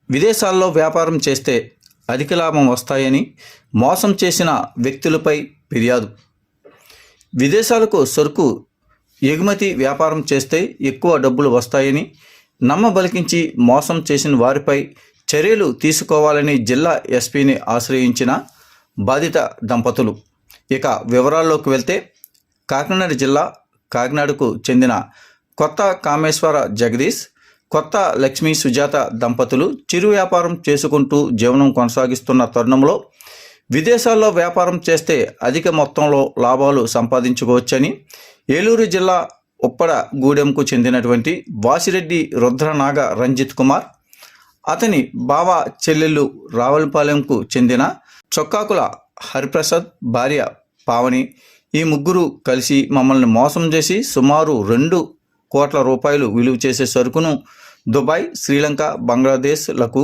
విదేశాల్లో వ్యాపారం చేస్తే అధిక లాభం వస్తాయని మోసం చేసిన వ్యక్తులపై ఫిర్యాదు. విదేశాలకు సరుకు ఎగుమతి వ్యాపారం చేస్తే ఎక్కువ డబ్బులు వస్తాయని నమ్మబలికించి మోసం చేసిన వారిపై చర్యలు తీసుకోవాలని జిల్లా ఎస్పీని ఆశ్రయించిన బాధిత దంపతులు. ఇక వివరాల్లోకి వెళ్తే, కాకినాడ జిల్లా కాకినాడకు చెందిన కొత్త కామేశ్వర జగదీష్, కొత్త లక్ష్మీ సుజాత దంపతులు చిరు వ్యాపారం చేసుకుంటూ జీవనం కొనసాగిస్తున్న తరుణంలో విదేశాల్లో వ్యాపారం చేస్తే అధిక మొత్తంలో లాభాలు సంపాదించుకోవచ్చని ఏలూరు జిల్లా ఉప్పడగూడెంకు చెందినటువంటి వాసిరెడ్డి రుద్రనాగ రంజిత్ కుమార్, అతని బావ చెల్లెళ్ళు రావులపాలెంకు చెందిన చొక్కాకుల హరిప్రసాద్ భార్య పావని, ఈ ముగ్గురు కలిసి మమ్మల్ని మోసం చేసి సుమారు 2 కోట్ల రూపాయలు విలువ చేసే సరుకును దుబాయ్, శ్రీలంక, బంగ్లాదేశ్లకు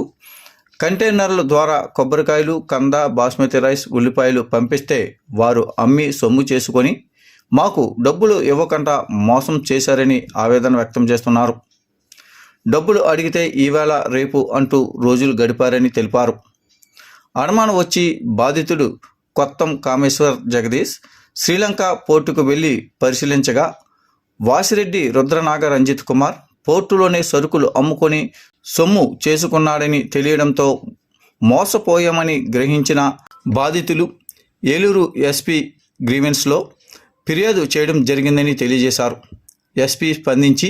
కంటైనర్ల ద్వారా కొబ్బరికాయలు, కంద, బాస్మతి రైస్, ఉల్లిపాయలు పంపిస్తే వారు అమ్మి సొమ్ము చేసుకొని మాకు డబ్బులు ఇవ్వకుండా మోసం చేశారని ఆవేదన వ్యక్తం చేస్తున్నారు. డబ్బులు అడిగితే ఈవేళ రేపు అంటూ రోజులు గడిపారని తెలిపారు. అనుమానం వచ్చి బాధితుడు కొత్తం కామేశ్వర్ జగదీష్ శ్రీలంక పోర్టుకు వెళ్ళి పరిశీలించగా వాసిరెడ్డి రుద్రనాగ రంజిత్ కుమార్ పోర్టులోనే సరుకులు అమ్ముకొని సొమ్ము చేసుకున్నాడని తెలియడంతో మోసపోయామని గ్రహించిన బాధితులు ఏలూరు ఎస్పీ గ్రీవెన్స్లో ఫిర్యాదు చేయడం జరిగిందని తెలియజేశారు. ఎస్పీ స్పందించి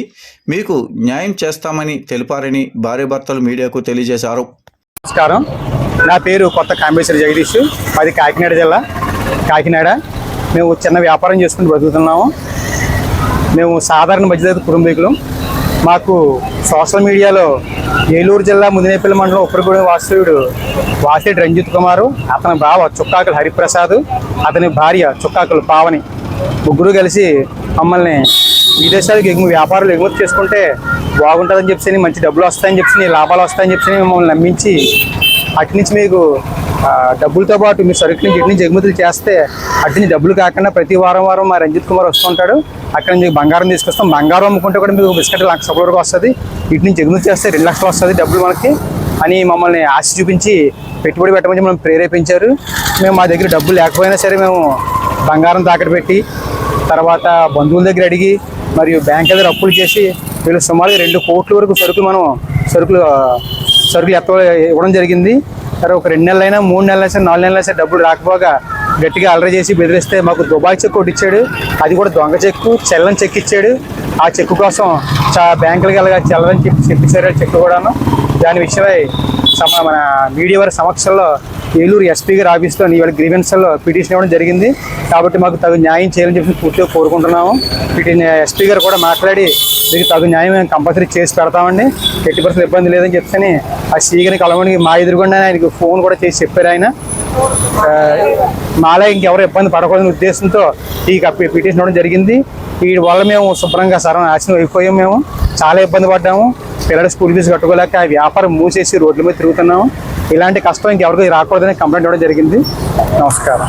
మీకు న్యాయం చేస్తామని తెలిపారని భార్యాభర్తలు మీడియాకు తెలియజేశారు. నమస్కారం, నా పేరు కొత్త కామేశ్వర జగదీష్, అది కాకినాడ జిల్లా కాకినాడ. మేము చిన్న వ్యాపారం చేసుకుని బతుకుతున్నాము. మేము సాధారణ మధ్యతరగతి కుటుంబీకులు. మాకు సోషల్ మీడియాలో ఏలూరు జిల్లా ముదినేపల్లి మండలం ఉప్పరగూడెం వాస్తవ్యుడు వాసిరెడ్డి రంజిత్ కుమారు, అతని బావ చుక్కాకుల హరిప్రసాద్, అతని భార్య చుక్కాకుల పావని ముగ్గురు కలిసి మమ్మల్ని విదేశాలకు వ్యాపారాలు ఎగుమతి చేసుకుంటే బాగుంటుందని చెప్పి, మంచి డబ్బులు వస్తాయని చెప్పి, లాభాలు వస్తాయని చెప్పి మమ్మల్ని నమ్మించి అటు నుంచి మీకు డబ్బులతో పాటు మీ సరుకు నుంచి ఇటు నుంచి ఎగుమతులు చేస్తే అటు నుంచి డబ్బులు కాకుండా ప్రతి వారం మా రంజిత్ కుమార్ వస్తుంటాడు. అక్కడ నుంచి బంగారం తీసుకొస్తాం, బంగారం అమ్ముకుంటే కూడా మీకు బిస్కెట్ 1 లక్ష వరకు వస్తుంది, ఇటు నుంచి ఎగుమతి చేస్తే 2 లక్షలు వస్తుంది డబ్బులు మనకి అని మమ్మల్ని ఆశ చూపించి పెట్టుబడి పెట్టమని మనం ప్రేరేపించారు. మేము మా దగ్గర డబ్బులు లేకపోయినా సరే మేము బంగారం తాకట్టు పెట్టి, తర్వాత బంధువుల దగ్గర అడిగి, మరియు బ్యాంక్ దగ్గర అప్పులు చేసి వీళ్ళు సుమారుగా 2 కోట్ల వరకు సరుకులు ఇవ్వడం జరిగింది. సరే ఒక 2 నెలలైనా 3 నెలలైనా సరే 4 నెలలైనా సరే డబ్బులు రాకపోగా గట్టిగా అలరి చేసి బెదిరిస్తే మాకు దుబాయ్ చెక్ ఒకటి ఇచ్చాడు. అది కూడా దొంగ చెక్కు, చెల్లని చెక్ ఇచ్చాడు. ఆ చెక్కు కోసం బ్యాంకులకి వెళ్ళగా చెల్లని చెక్ ఇచ్చారు చెక్ కూడాను. దాని విషయమై మన మీడియా వారి సమక్షంలో ఏలూరు ఎస్పీ గారి ఆఫీస్లో ఇవాళ గ్రీవెన్స్లో పిటిషన్ ఇవ్వడం జరిగింది. కాబట్టి మాకు తగు న్యాయం చేయాలని చెప్పి పూర్తిగా కోరుకుంటున్నాము. ఎస్పీ గారు కూడా మాట్లాడి మీకు తగు న్యాయం మేము కంపల్సరీ చేసి పెడతామండి, ఎట్టి పరిస్థితులు ఇబ్బంది లేదని చెప్పని ఆ సీగని కలవడానికి మా ఎదురుగుండా ఆయనకి ఫోన్ కూడా చేసి చెప్పారు. ఆయన మాలా ఇంకెవరు ఇబ్బంది పడకూడదని ఉద్దేశంతో ఈ పిటిషన్ ఇవ్వడం జరిగింది. వీటి వల్ల మేము శుభ్రంగా సర్వనాశనం అయిపోయాము. మేము చాలా ఇబ్బంది పడ్డాము. పిల్లల స్కూల్ ఫీజు కట్టుకోలేక ఆ వ్యాపారం మూసేసి రోడ్ల మీద తిరుగుతున్నాము. ఇలాంటి కష్టం ఇంకెవరికి రాకూడదని కంప్లైంట్ ఇవ్వడం జరిగింది. నమస్కారం.